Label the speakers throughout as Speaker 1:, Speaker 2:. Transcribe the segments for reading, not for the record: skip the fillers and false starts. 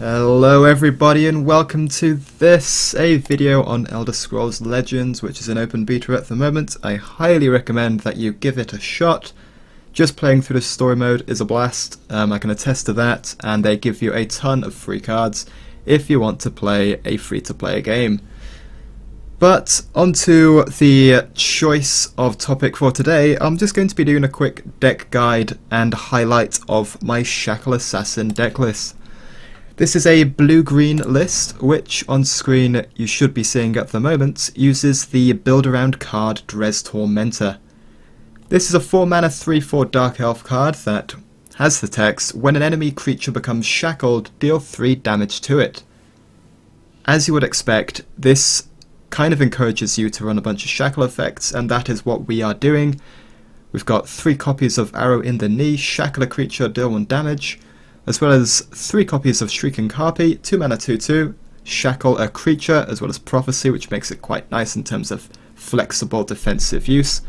Speaker 1: Hello everybody and welcome to a video on Elder Scrolls Legends, which is an open beta at the moment. I highly recommend that you give it a shot. Just playing through the story mode is a blast. I can attest to that, and they give you a ton of free cards if you want to play a free-to-play game. But onto the choice of topic for today. I'm just going to be doing a quick deck guide and highlight of my Shackle Assassin deck list. This is a blue-green list, which on screen you should be seeing at the moment, uses the build-around card Dres Tormentor. This is a 4-mana 3/4 Dark Elf card that has the text, when an enemy creature becomes shackled, deal 3 damage to it. As you would expect, this kind of encourages you to run a bunch of shackle effects, and that is what we are doing. We've got 3 copies of Arrow in the Knee, shackle a creature, deal 1 damage, as well as 3 copies of Shrieking Harpy, 2 mana 2/2, shackle a creature, as well as Prophecy, which makes it quite nice in terms of flexible defensive use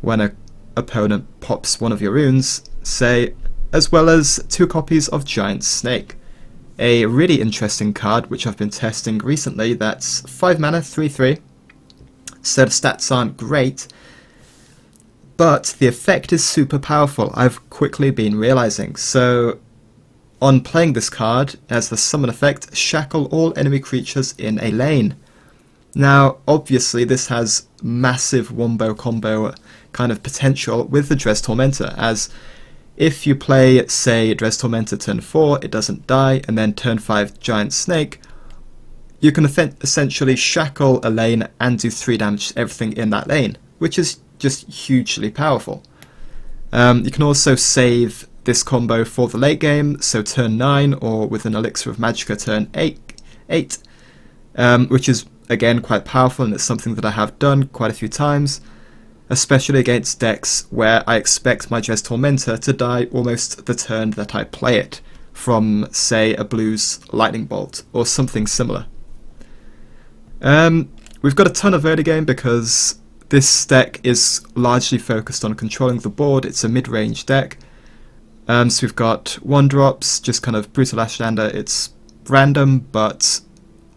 Speaker 1: when an opponent pops one of your runes, say, as well as 2 copies of Giant Snake. A really interesting card which I've been testing recently, that's 5 mana 3/3, so the stats aren't great, but the effect is super powerful, I've quickly been realizing. So on playing this card, as the summon effect, shackle all enemy creatures in a lane. Now, obviously, this has massive wombo combo kind of potential with the Dres Tormentor, as if you play, say, Dres Tormentor turn 4, it doesn't die, and then turn 5 Giant Snake, you can essentially shackle a lane and do 3 damage to everything in that lane, which is just hugely powerful. You can also save this combo for the late game, so turn 9 or with an Elixir of Magicka turn 8, which is again quite powerful, and it's something that I have done quite a few times, especially against decks where I expect my Dres Tormentor to die almost the turn that I play it, from say a blue's Lightning Bolt or something similar. We've got a ton of early game because this deck is largely focused on controlling the board. It's a mid-range deck. So we've got 1-drops, just kind of Brutal Ashlander. It's random, but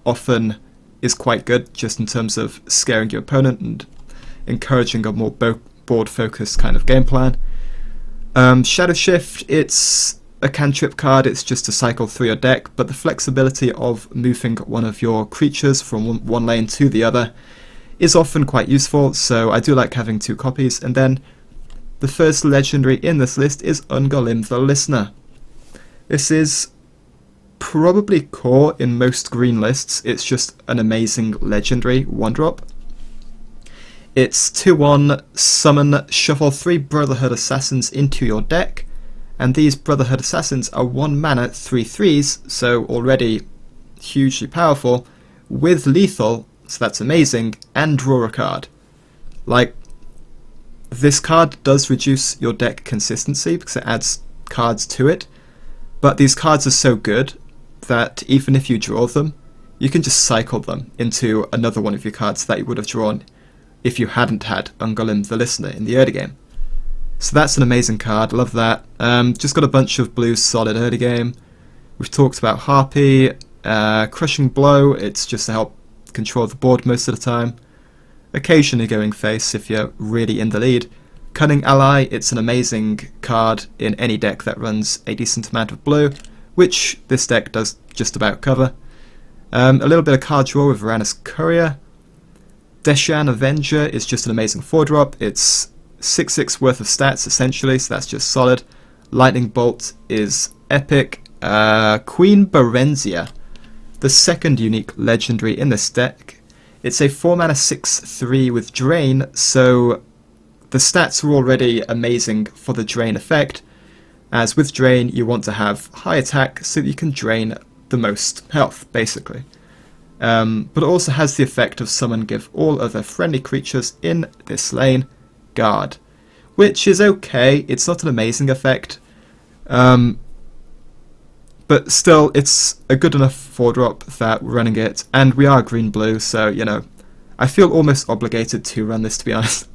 Speaker 1: often is quite good just in terms of scaring your opponent and encouraging a more board-focused kind of game plan. Shadow Shift, it's a cantrip card, it's just to cycle through your deck, but the flexibility of moving one of your creatures from one lane to the other is often quite useful, so I do like having 2 copies. And then the first legendary in this list is Ungolill the Listener. This is probably core in most green lists. It's just an amazing legendary 1-drop. It's 2/1, summon, shuffle 3 Brotherhood Assassins into your deck, and these Brotherhood Assassins are 1 mana 3/3s, so already hugely powerful, with lethal, so that's amazing, and draw a card. Like, this card does reduce your deck consistency because it adds cards to it, but these cards are so good that even if you draw them, you can just cycle them into another one of your cards that you would have drawn if you hadn't had Ungolill the Listener in the early game. So that's an amazing card, love that. Just got a bunch of blues solid early game. We've talked about Harpy, Crushing Blow, it's just to help control the board most of the time. Occasionally going face if you're really in the lead. Cunning Ally, it's an amazing card in any deck that runs a decent amount of blue, which this deck does just about cover. A little bit of card draw with Varanus Courier. Deshan Avenger is just an amazing 4-drop. It's 6/6 worth of stats essentially, so that's just solid. Lightning Bolt is epic. Queen Berenzia, the second unique legendary in this deck. It's a 4 mana 6/3 with Drain, so the stats are already amazing for the Drain effect, as with Drain you want to have high attack so that you can drain the most health, basically. But it also has the effect of summon, give all other friendly creatures in this lane guard, which is okay, it's not an amazing effect, but still, it's a good enough 4-drop that we're running it, and we are green-blue, so, you know, I feel almost obligated to run this, to be honest.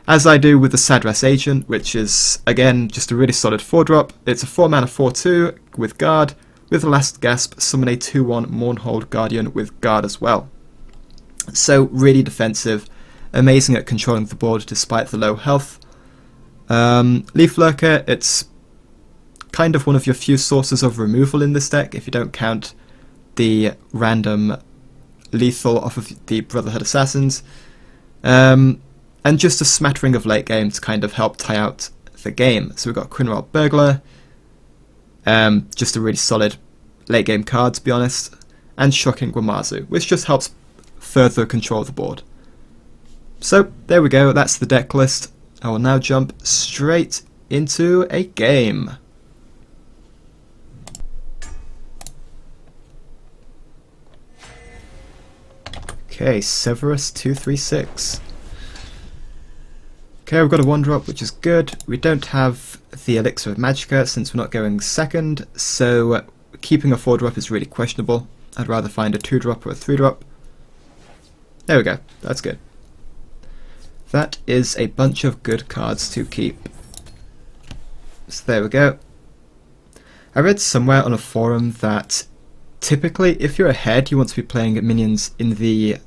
Speaker 1: As I do with the Sadras Agent, which is, again, just a really solid 4-drop. It's a 4 mana 4/2 with Guard, with the last gasp, summon a 2/1 Mournhold Guardian with Guard as well. So really defensive, amazing at controlling the board despite the low health. Leaf Lurker, it's kind of one of your few sources of removal in this deck if you don't count the random lethal off of the Brotherhood Assassins. And just a smattering of late game to kind of help tie out the game. So we've got Quinrod Burglar, just a really solid late game card to be honest, and Shocking Guamazu, which just helps further control the board. So there we go, that's the deck list. I will now jump straight into a game. Okay, Severus 236. Okay, we've got a 1-drop, which is good. We don't have the Elixir of Magicka since we're not going second, so keeping a 4-drop is really questionable. I'd rather find a 2-drop or a 3-drop. There we go, that's good. That is a bunch of good cards to keep. So there we go. I read somewhere on a forum that typically if you're ahead you want to be playing minions in the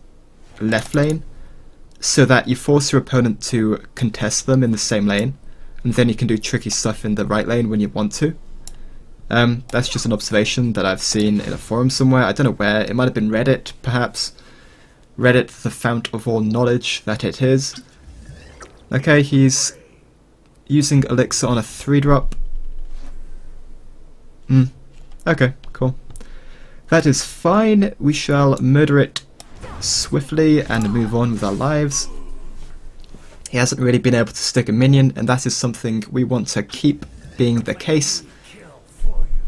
Speaker 1: left lane so that you force your opponent to contest them in the same lane, and then you can do tricky stuff in the right lane when you want to. That's just an observation that I've seen in a forum somewhere. I don't know where. It might have been Reddit, perhaps. Reddit, the fount of all knowledge that it is. Okay, he's using Elixir on a 3-drop. Okay, cool. That is fine. We shall murder it swiftly and move on with our lives. He hasn't really been able to stick a minion, and that is something we want to keep being the case.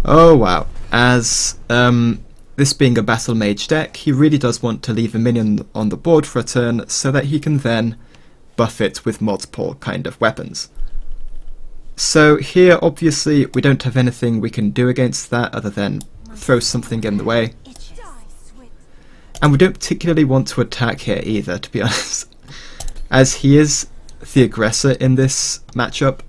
Speaker 1: Oh wow. As this being a battle mage deck, he really does want to leave a minion on the board for a turn so that he can then buff it with multiple kind of weapons. So here obviously we don't have anything we can do against that other than throw something in the way. And we don't particularly want to attack here either, to be honest, as he is the aggressor in this matchup.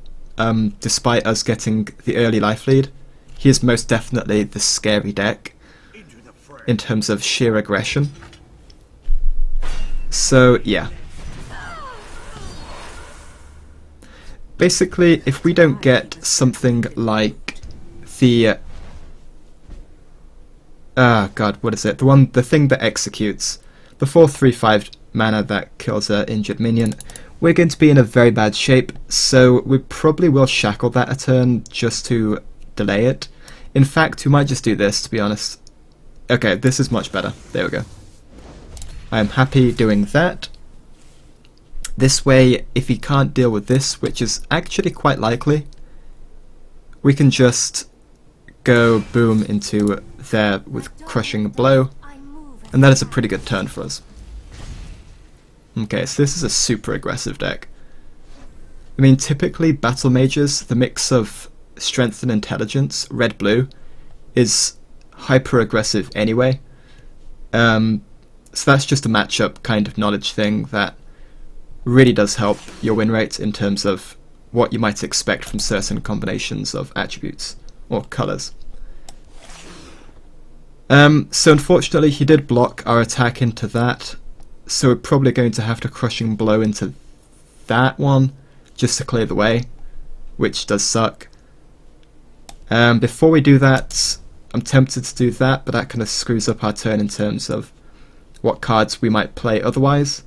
Speaker 1: Despite us getting the early life lead, he is most definitely the scary deck in terms of sheer aggression. So yeah. Basically, if we don't get something like the god, what is it? The thing that executes the 4/3/5 mana that kills an injured minion, we're going to be in a very bad shape. So we probably will shackle that a turn just to delay it. In fact, we might just do this, to be honest. Okay, this is much better. There we go. I am happy doing that. This way, if he can't deal with this, which is actually quite likely, we can just go boom into there with Crushing Blow, and that is a pretty good turn for us. Okay, so this is a super aggressive deck. I mean, typically battle mages, the mix of strength and intelligence, red-blue, is hyper aggressive anyway. So that's just a matchup kind of knowledge thing that really does help your win rate in terms of what you might expect from certain combinations of attributes or colours. So unfortunately he did block our attack into that, so we're probably going to have to Crushing Blow into that one just to clear the way, which does suck. Before we do that, I'm tempted to do that, but that kind of screws up our turn in terms of what cards we might play otherwise,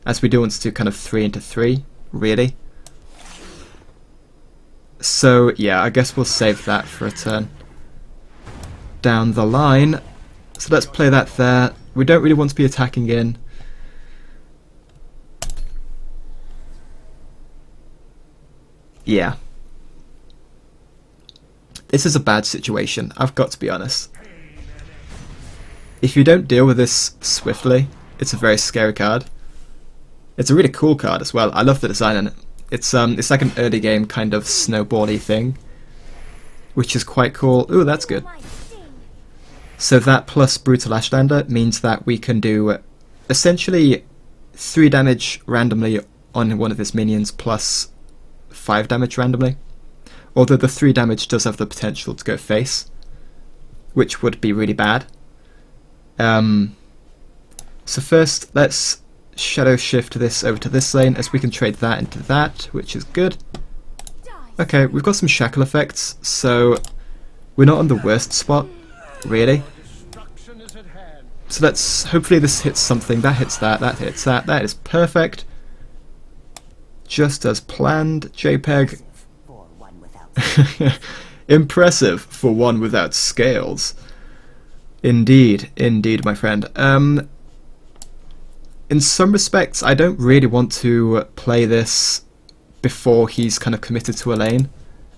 Speaker 1: as we do want to do kind of 3 into 3, really. So yeah, I guess we'll save that for a turn down the line. So let's play that there. We don't really want to be attacking in. Yeah. This is a bad situation, I've got to be honest. If you don't deal with this swiftly, it's a very scary card. It's a really cool card as well. I love the design in it. It's like an early game kind of snowball-y thing, which is quite cool. Ooh, that's good. So that plus Brutal Ashlander means that we can do essentially 3 damage randomly on one of his minions plus 5 damage randomly. Although the 3 damage does have the potential to go face, which would be really bad. So first, let's shadow shift this over to this lane, as we can trade that into that, which is good. Okay, we've got some Shackle effects, so we're not on the worst spot, really. So let's, hopefully this hits something, that hits that, that hits that, that is perfect. Just as planned, JPEG. Impressive for one without scales. Indeed, indeed, my friend. In some respects, I don't really want to play this before he's kind of committed to a lane,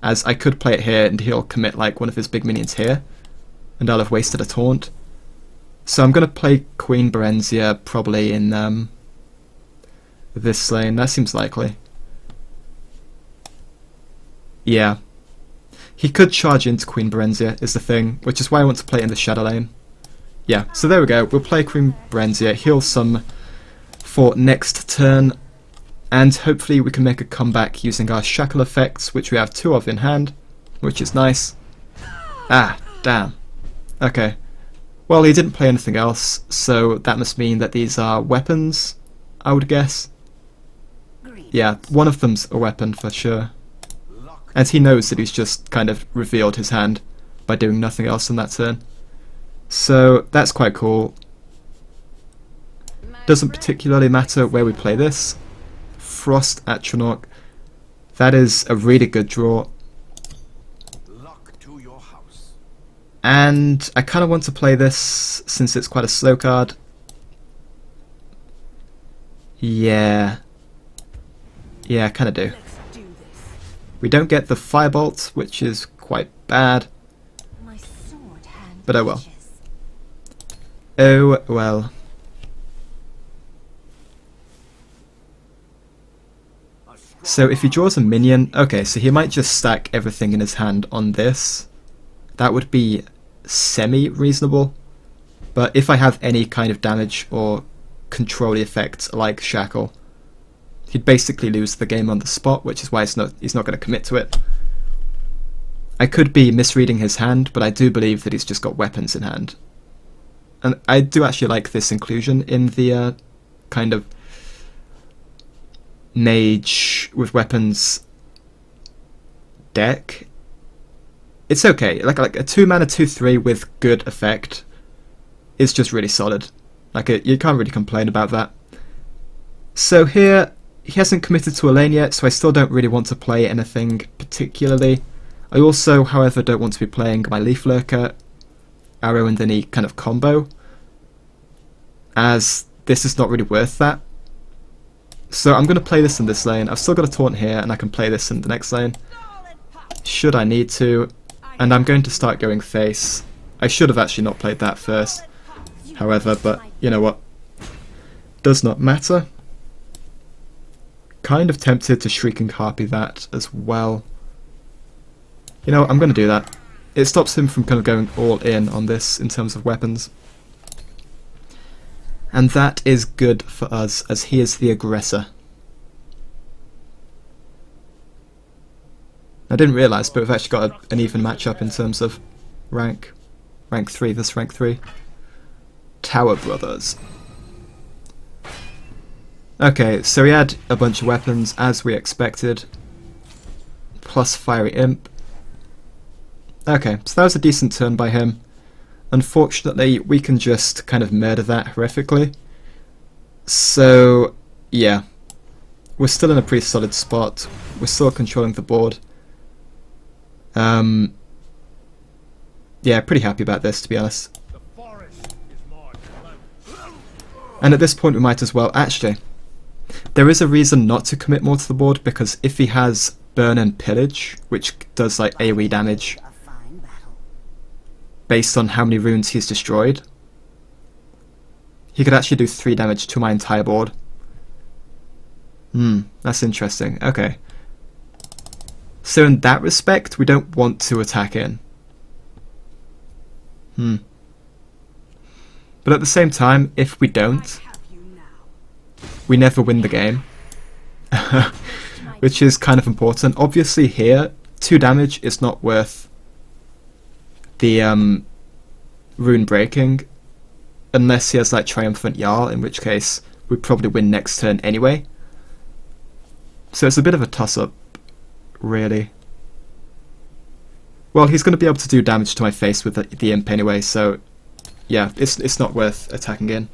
Speaker 1: as I could play it here and he'll commit like one of his big minions here, and I'll have wasted a taunt. So I'm going to play Queen Berenzia probably in this lane. That seems likely. Yeah. He could charge into Queen Berenzia, is the thing, which is why I want to play in the Shadow lane. Yeah, so there we go. We'll play Queen Berenzia, heal some for next turn, and hopefully we can make a comeback using our Shackle effects, which we have 2 of in hand, which is nice. Ah, damn. Okay. Well, he didn't play anything else, so that must mean that these are weapons, I would guess. Yeah, one of them's a weapon for sure. And he knows that he's just kind of revealed his hand by doing nothing else on that turn. So that's quite cool. Doesn't particularly matter where we play this. Frost Atronach. That is a really good draw. And I kind of want to play this since it's quite a slow card. Yeah. Yeah, I kind of do. We don't get the Firebolt, which is quite bad. But oh well. Oh well. So if he draws a minion, okay, so he might just stack everything in his hand on this. That would be semi-reasonable. But if I have any kind of damage or control effect like Shackle, he'd basically lose the game on the spot, which is why he's not going to commit to it. I could be misreading his hand, but I do believe that he's just got weapons in hand. And I do actually like this inclusion in the kind of mage with weapons deck. It's okay. Like a 2-mana 2/3 with good effect is just really solid. Like you can't really complain about that. So here he hasn't committed to a lane yet, so I still don't really want to play anything particularly. I also, however, don't want to be playing my Leaf Lurker, Arrow and the Knee kind of combo, as this is not really worth that. So I'm going to play this in this lane. I've still got a taunt here, and I can play this in the next lane, should I need to. And I'm going to start going face. I should have actually not played that first, however, but you know what? Does not matter. Kind of tempted to Shrieking Harpy that as well. You know, I'm going to do that. It stops him from kind of going all in on this in terms of weapons. And that is good for us, as he is the aggressor. I didn't realise, but we've actually got an even matchup in terms of rank. Rank 3, this rank 3. Tower Brothers. Okay, so he had a bunch of weapons, as we expected. Plus Fiery Imp. Okay, so that was a decent turn by him. Unfortunately, we can just kind of murder that horrifically. So, yeah. We're still in a pretty solid spot. We're still controlling the board. Yeah, pretty happy about this, to be honest. And at this point we might as well... Actually, there is a reason not to commit more to the board, because if he has Burn and Pillage, which does like AoE damage based on how many runes he's destroyed, he could actually do 3 damage to my entire board. That's interesting. Okay. So in that respect, we don't want to attack in. But at the same time, if we don't, we never win the game. Which is kind of important. Obviously here, 2 damage is not worth the rune breaking, unless he has like Triumphant Jarl, in which case we'd probably win next turn anyway. So it's a bit of a toss-up, really. Well, he's going to be able to do damage to my face with the imp anyway, so yeah, it's not worth attacking in.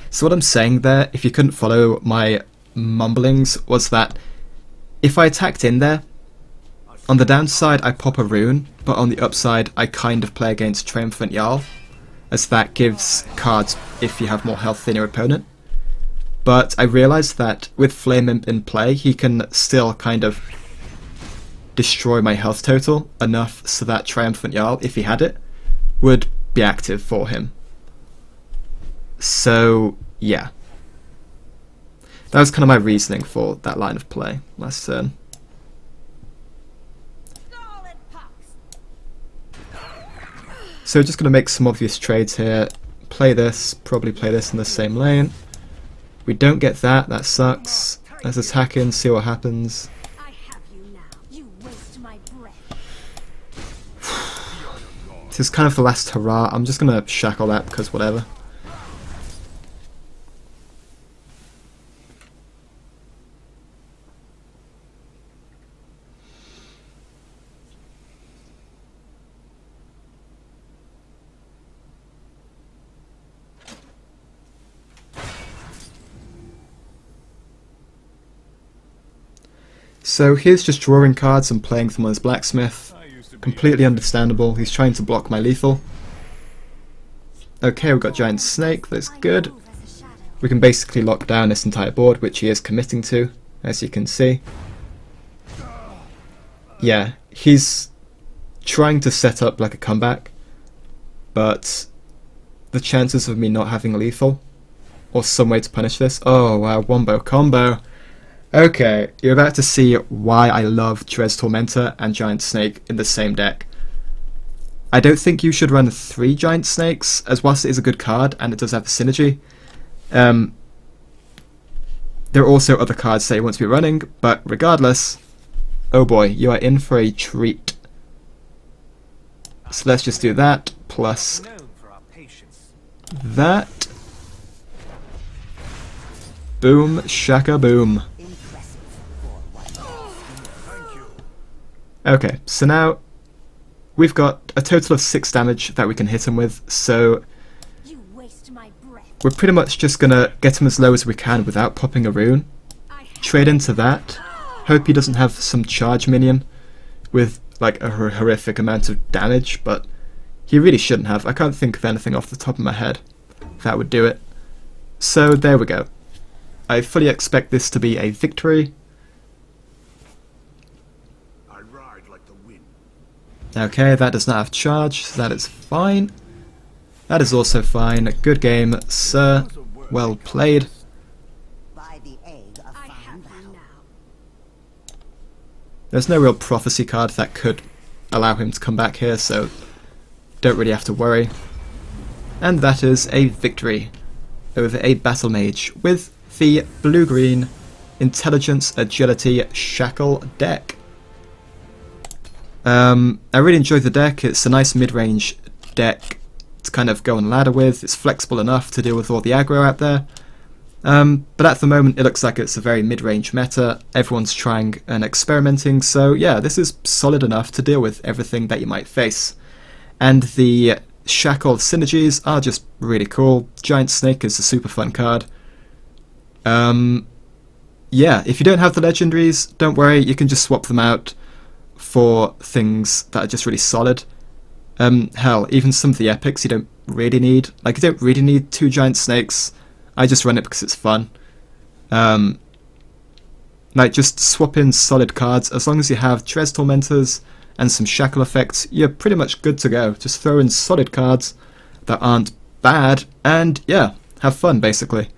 Speaker 1: So what I'm saying there, if you couldn't follow my mumblings, was that if I attacked in there, on the downside I pop a rune, but on the upside I kind of play against Triumphant Jarl, as that gives cards if you have more health than your opponent. But I realised that with Flame Imp in play, he can still kind of destroy my health total enough so that Triumphant Jarl, if he had it, would be active for him. So yeah, that was kind of my reasoning for that line of play last turn. So just going to make some obvious trades here. Play this, probably play this in the same lane. We don't get that, that sucks. Let's attack in, see what happens. This is kind of the last hurrah. I'm just going to shackle that because whatever. So here's just drawing cards and playing them on his blacksmith. Completely understandable, he's trying to block my lethal. Okay, we've got Giant Snake, that's good. We can basically lock down this entire board, which he is committing to, as you can see. Yeah, he's trying to set up like a comeback, but the chances of me not having lethal, or some way to punish this, oh wow, wombo combo. Okay, you're about to see why I love Dres Tormentor and Giant Snake in the same deck. I don't think you should run 3 Giant Snakes, as whilst it is a good card and it does have the synergy. There are also other cards that you want to be running, but regardless, oh boy, you are in for a treat. So let's just do that, plus that. Boom, shaka boom. Okay, so now we've got a total of 6 damage that we can hit him with, so we're pretty much just gonna get him as low as we can without popping a rune. Trade into that, hope he doesn't have some charge minion with like a horrific amount of damage, but he really shouldn't have. I can't think of anything off the top of my head that would do it. So there we go. I fully expect this to be a victory. Okay, that does not have charge, so that is fine. That is also fine. Good game, sir. Well played. There's no real prophecy card that could allow him to come back here, so don't really have to worry. And that is a victory over a Battle Mage with the blue-green Intelligence Agility Shackle deck. I really enjoyed the deck. It's a nice mid-range deck to kind of go on ladder with. It's flexible enough to deal with all the aggro out there. But at the moment it looks like it's a very mid-range meta. Everyone's trying and experimenting, so yeah, this is solid enough to deal with everything that you might face. And the Shackle synergies are just really cool. Giant Snake is a super fun card. Yeah, if you don't have the legendaries, don't worry, you can just swap them out for things that are just really solid. Hell, even some of the epics you don't really need. Like, you don't really need 2 Giant Snakes. I just run it because it's fun. Like, just swap in solid cards. As long as you have Dres Tormentors and some Shackle effects, you're pretty much good to go. Just throw in solid cards that aren't bad, and yeah, have fun, basically.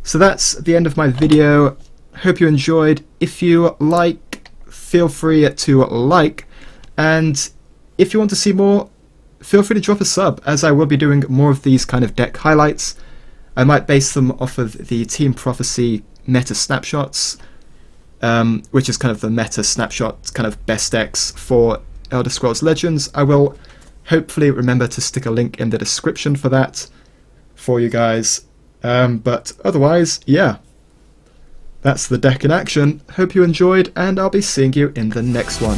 Speaker 1: So that's the end of my video. Hope you enjoyed. If you like, feel free to like, and if you want to see more, feel free to drop a sub, as I will be doing more of these kind of deck highlights. I might base them off of the Team Prophecy meta snapshots, which is kind of the meta snapshot kind of best decks for Elder Scrolls Legends. I will Hopefully remember to stick a link in the description for that for you guys. But otherwise, yeah, that's the deck in action. Hope you enjoyed, and I'll be seeing you in the next one.